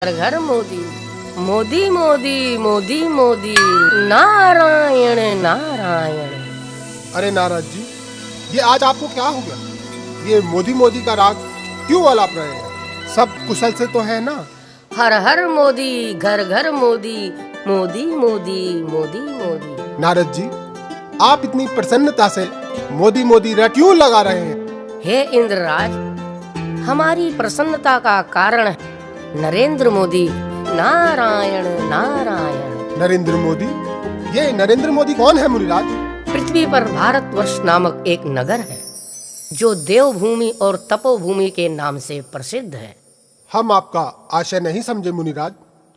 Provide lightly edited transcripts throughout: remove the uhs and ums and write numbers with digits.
घर घर मोदी मोदी मोदी मोदी मोदी नारायण नारायण। अरे नारद जी, ये आज आपको क्या हो गया? ये मोदी मोदी का राग क्यों आलाप रहे हैं? सब कुशल से तो है ना? हर हर मोदी घर घर मोदी मोदी मोदी मोदी मोदी। नारद जी, आप इतनी प्रसन्नता से मोदी मोदी रा क्यों लगा रहे हैं? हे इंद्रराज, हमारी प्रसन्नता का कारण है नरेंद्र मोदी नारायण नारायण। नरेंद्र मोदी? ये नरेंद्र मोदी कौन है मुनिराज? पृथ्वी पर भारतवर्ष नामक एक नगर है जो देवभूमि और तपोभूमि के नाम से प्रसिद्ध है। हम आपका आशय नहीं समझे मुनिराज,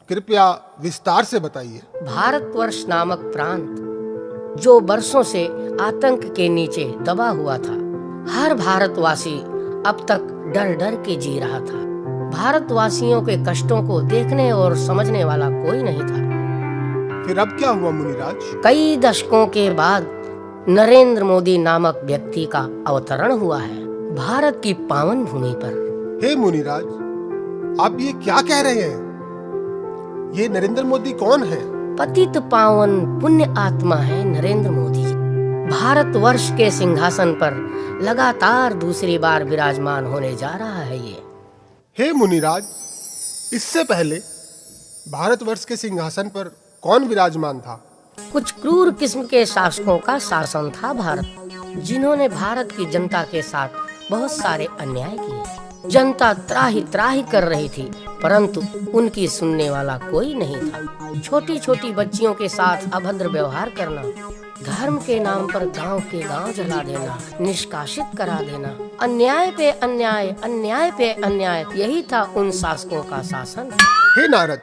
कृपया विस्तार से बताइए। भारतवर्ष नामक प्रांत जो बरसों से आतंक के नीचे दबा हुआ था, हर भारतवासी अब तक डर डर के जी रहा था। भारतवासियों के कष्टों को देखने और समझने वाला कोई नहीं था। फिर अब क्या हुआ मुनिराज? कई दशकों के बाद नरेंद्र मोदी नामक व्यक्ति का अवतरण हुआ है भारत की पावन भूमि पर। हे मुनिराज, आप ये क्या कह रहे हैं? ये नरेंद्र मोदी कौन है? पतित पावन पुण्य आत्मा है नरेंद्र मोदी। भारतवर्ष के सिंहासन पर लगातार दूसरी बार विराजमान होने जा रहा है ये। हे मुनिराज, इससे पहले भारतवर्ष के सिंहासन पर कौन विराजमान था? कुछ क्रूर किस्म के शासकों का शासन था भारत, जिन्होंने भारत की जनता के साथ बहुत सारे अन्याय किए। जनता त्राही त्राही कर रही थी, परंतु उनकी सुनने वाला कोई नहीं था। छोटी छोटी बच्चियों के साथ अभद्र व्यवहार करना, धर्म के नाम पर गांव के गांव जला देना, निष्कासित करा देना, अन्याय पे अन्याय, अन्याय पे अन्याय, यही था उन शासकों का शासन। हे नारद,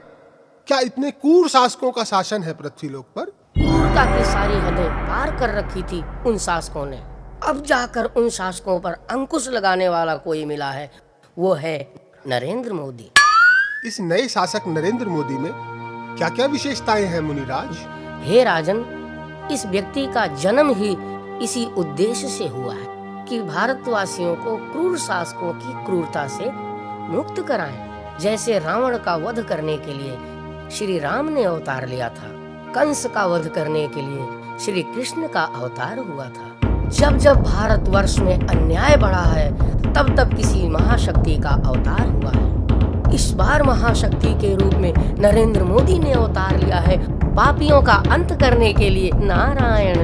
क्या इतने क्रूर शासकों का शासन है पृथ्वी लोक पर? क्रूरता की सारी हदें पार कर रखी थी उन शासकों ने। अब जाकर उन शासकों पर अंकुश लगाने वाला कोई मिला है, वो है नरेंद्र मोदी। इस नए शासक नरेंद्र मोदी में क्या क्या विशेषताएं हैं मुनिराज? हे राजन, इस व्यक्ति का जन्म ही इसी उद्देश्य से हुआ है कि भारतवासियों को क्रूर शासकों की क्रूरता से मुक्त कराएं। जैसे रावण का वध करने के लिए श्री राम ने अवतार लिया था, कंस का वध करने के लिए श्री कृष्ण का अवतार हुआ था। जब जब भारतवर्ष में अन्याय बढ़ा है, तब तब किसी महाशक्ति का अवतार हुआ है। इस बार महाशक्ति के रूप में नरेंद्र मोदी ने अवतार लिया है पापियों का अंत करने के लिए। नारायण